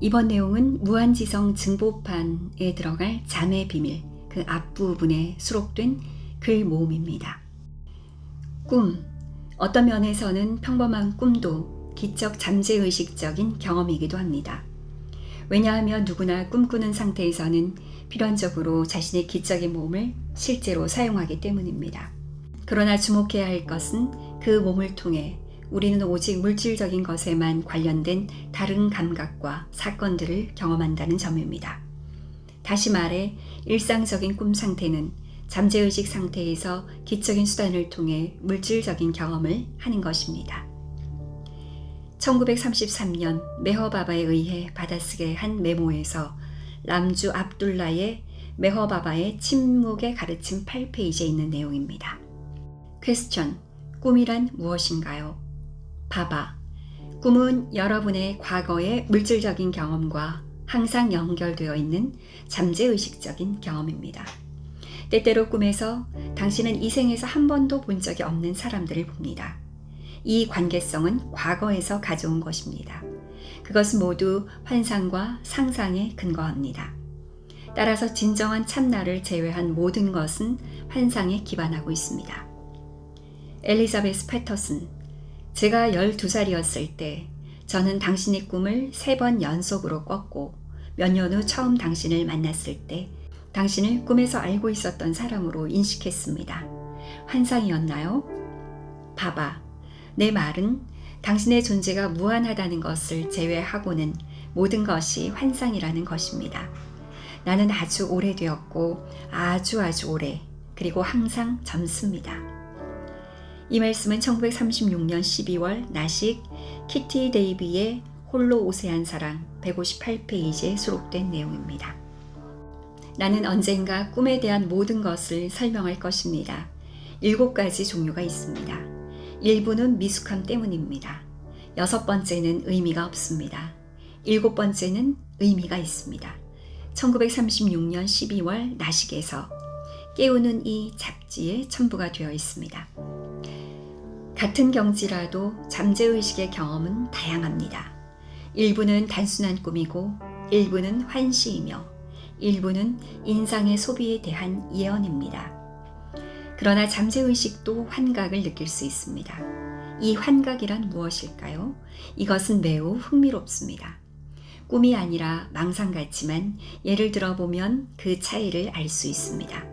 이번 내용은 무한지성 증보판에 들어갈 잠의 비밀, 그 앞부분에 수록된 글 모음입니다. 꿈, 어떤 면에서는 평범한 꿈도 기적 잠재의식적인 경험이기도 합니다. 왜냐하면 누구나 꿈꾸는 상태에서는 필연적으로 자신의 기적의 몸을 실제로 사용하기 때문입니다. 그러나 주목해야 할 것은 그 몸을 통해 우리는 오직 물질적인 것에만 관련된 다른 감각과 사건들을 경험한다는 점입니다. 다시 말해 일상적인 꿈 상태는 잠재의식 상태에서 기적인 수단을 통해 물질적인 경험을 하는 것입니다. 1933년 메허바바에 의해 받아쓰게 한 메모에서 람주 압둘라의 메허바바의 침묵의 가르침 8페이지에 있는 내용입니다. 퀘스천, 꿈이란 무엇인가요? 바바, 꿈은 여러분의 과거의 물질적인 경험과 항상 연결되어 있는 잠재의식적인 경험입니다. 때때로 꿈에서 당신은 이 생에서 한 번도 본 적이 없는 사람들을 봅니다. 이 관계성은 과거에서 가져온 것입니다. 그것은 모두 환상과 상상에 근거합니다. 따라서 진정한 참나를 제외한 모든 것은 환상에 기반하고 있습니다. 엘리자베스 패터슨, 제가 12살이었을 때 저는 당신의 꿈을 3번 연속으로 꿨고 몇 년 후 처음 당신을 만났을 때 당신을 꿈에서 알고 있었던 사람으로 인식했습니다. 환상이었나요? 바바, 내 말은 당신의 존재가 무한하다는 것을 제외하고는 모든 것이 환상이라는 것입니다. 나는 아주 오래되었고 아주 오래, 그리고 항상 젊습니다. 이 말씀은 1936년 12월 나식 키티 데이비의 홀로 오세안 사랑 158페이지에 수록된 내용입니다. 나는 언젠가 꿈에 대한 모든 것을 설명할 것입니다. 7가지 종류가 있습니다. 일부는 미숙함 때문입니다. 6번째는 의미가 없습니다. 7번째는 의미가 있습니다. 1936년 12월 나식에서 깨우는 이 잡지에 첨부가 되어 있습니다. 같은 경지라도 잠재의식의 경험은 다양합니다. 일부는 단순한 꿈이고 일부는 환시이며 일부는 인상의 소비에 대한 예언입니다. 그러나 잠재의식도 환각을 느낄 수 있습니다. 이 환각이란 무엇일까요? 이것은 매우 흥미롭습니다. 꿈이 아니라 망상 같지만 예를 들어보면 그 차이를 알 수 있습니다.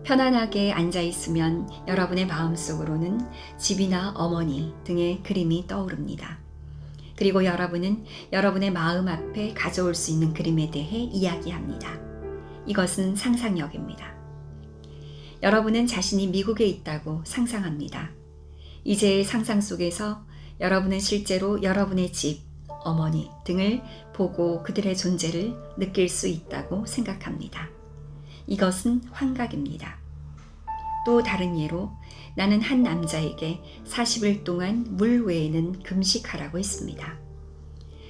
편안하게 앉아있으면 여러분의 마음속으로는 집이나 어머니 등의 그림이 떠오릅니다. 그리고 여러분은 여러분의 마음 앞에 가져올 수 있는 그림에 대해 이야기합니다. 이것은 상상력입니다. 여러분은 자신이 미국에 있다고 상상합니다. 이제의 상상 속에서 여러분은 실제로 여러분의 집, 어머니 등을 보고 그들의 존재를 느낄 수 있다고 생각합니다. 이것은 환각입니다. 또 다른 예로 나는 한 남자에게 40일 동안 물 외에는 금식하라고 했습니다.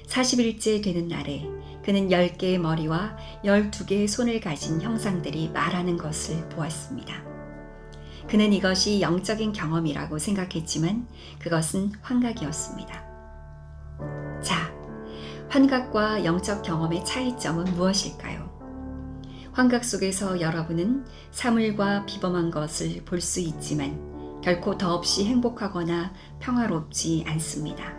40일째 되는 날에 그는 10개의 머리와 12개의 손을 가진 형상들이 말하는 것을 보았습니다. 그는 이것이 영적인 경험이라고 생각했지만 그것은 환각이었습니다. 자, 환각과 영적 경험의 차이점은 무엇일까요? 환각 속에서 여러분은 사물과 비범한 것을 볼 수 있지만 결코 더없이 행복하거나 평화롭지 않습니다.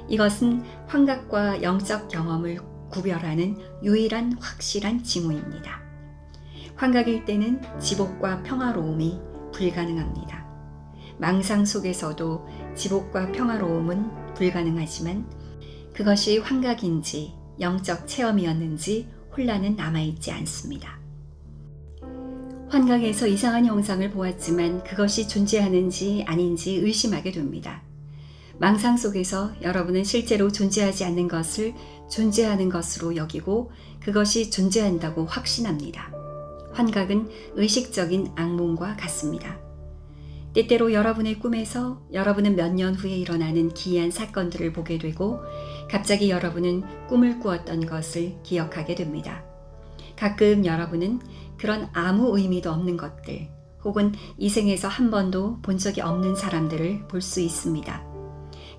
이것은 환각과 영적 경험을 구별하는 유일한 확실한 징후입니다. 환각일 때는 지복과 평화로움이 불가능합니다. 망상 속에서도 지복과 평화로움은 불가능하지만 그것이 환각인지 영적 체험이었는지 혼란은 남아있지 않습니다. 환각에서 이상한 형상을 보았지만 그것이 존재하는지 아닌지 의심하게 됩니다. 망상 속에서 여러분은 실제로 존재하지 않는 것을 존재하는 것으로 여기고 그것이 존재한다고 확신합니다. 환각은 의식적인 악몽과 같습니다. 때때로 여러분의 꿈에서 여러분은 몇 년 후에 일어나는 기이한 사건들을 보게 되고 갑자기 여러분은 꿈을 꾸었던 것을 기억하게 됩니다. 가끔 여러분은 그런 아무 의미도 없는 것들 혹은 이 생에서 한 번도 본 적이 없는 사람들을 볼 수 있습니다.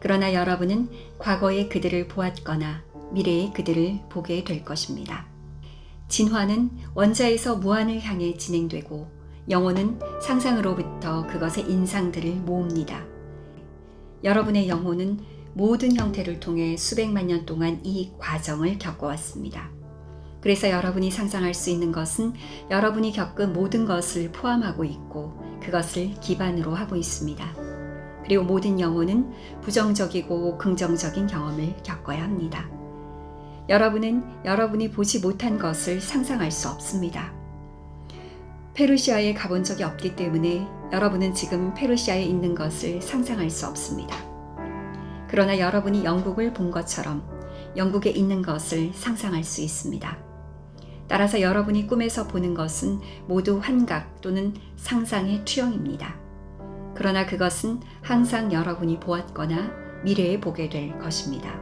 그러나 여러분은 과거에 그들을 보았거나 미래의 그들을 보게 될 것입니다. 진화는 원자에서 무한을 향해 진행되고 영혼은 상상으로부터 그것의 인상들을 모읍니다. 여러분의 영혼은 모든 형태를 통해 수백만 년 동안 이 과정을 겪어왔습니다. 그래서 여러분이 상상할 수 있는 것은 여러분이 겪은 모든 것을 포함하고 있고 그것을 기반으로 하고 있습니다. 그리고 모든 영혼은 부정적이고 긍정적인 경험을 겪어야 합니다. 여러분은 여러분이 보지 못한 것을 상상할 수 없습니다. 페르시아에 가본 적이 없기 때문에 여러분은 지금 페르시아에 있는 것을 상상할 수 없습니다. 그러나 여러분이 영국을 본 것처럼 영국에 있는 것을 상상할 수 있습니다. 따라서 여러분이 꿈에서 보는 것은 모두 환각 또는 상상의 투영입니다. 그러나 그것은 항상 여러분이 보았거나 미래에 보게 될 것입니다.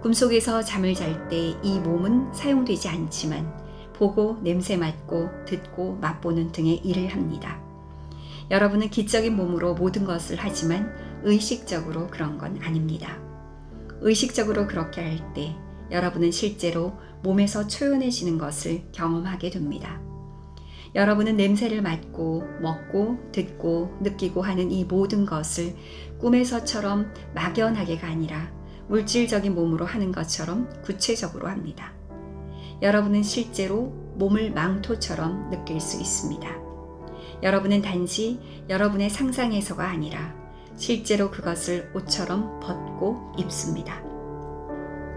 꿈속에서 잠을 잘 때 이 몸은 사용되지 않지만 보고 냄새 맡고 듣고 맛보는 등의 일을 합니다. 여러분은 기적인 몸으로 모든 것을 하지만 의식적으로 그런 건 아닙니다. 의식적으로 그렇게 할 때 여러분은 실제로 몸에서 초연해지는 것을 경험하게 됩니다. 여러분은 냄새를 맡고 먹고 듣고 느끼고 하는 이 모든 것을 꿈에서처럼 막연하게가 아니라 물질적인 몸으로 하는 것처럼 구체적으로 합니다. 여러분은 실제로 몸을 망토처럼 느낄 수 있습니다. 여러분은 단지 여러분의 상상에서가 아니라 실제로 그것을 옷처럼 벗고 입습니다.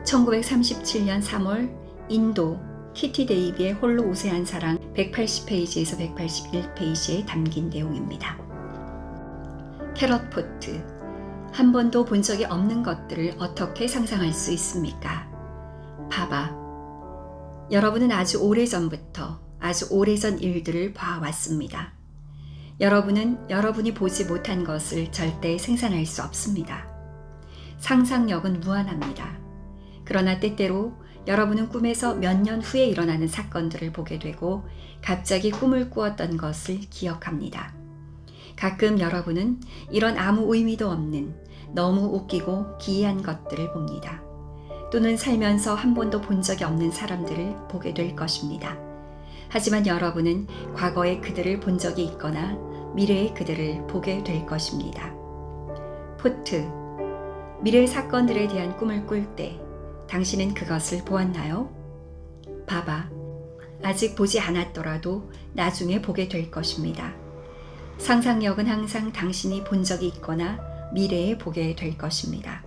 1937년 3월 인도 키티 데이비의 홀로 우세한 사랑 180페이지에서 181페이지에 담긴 내용입니다. 캐럿 포트, 한 번도 본 적이 없는 것들을 어떻게 상상할 수 있습니까? 바바, 여러분은 아주 오래전부터 아주 오래전 일들을 봐왔습니다. 여러분은 여러분이 보지 못한 것을 절대 생산할 수 없습니다. 상상력은 무한합니다. 그러나 때때로 여러분은 꿈에서 몇 년 후에 일어나는 사건들을 보게 되고 갑자기 꿈을 꾸었던 것을 기억합니다. 가끔 여러분은 이런 아무 의미도 없는 너무 웃기고 기이한 것들을 봅니다. 또는 살면서 한 번도 본 적이 없는 사람들을 보게 될 것입니다. 하지만 여러분은 과거에 그들을 본 적이 있거나 미래의 그들을 보게 될 것입니다. 포트, 미래의 사건들에 대한 꿈을 꿀 때 당신은 그것을 보았나요? 바바, 아직 보지 않았더라도 나중에 보게 될 것입니다. 상상력은 항상 당신이 본 적이 있거나 미래에 보게 될 것입니다.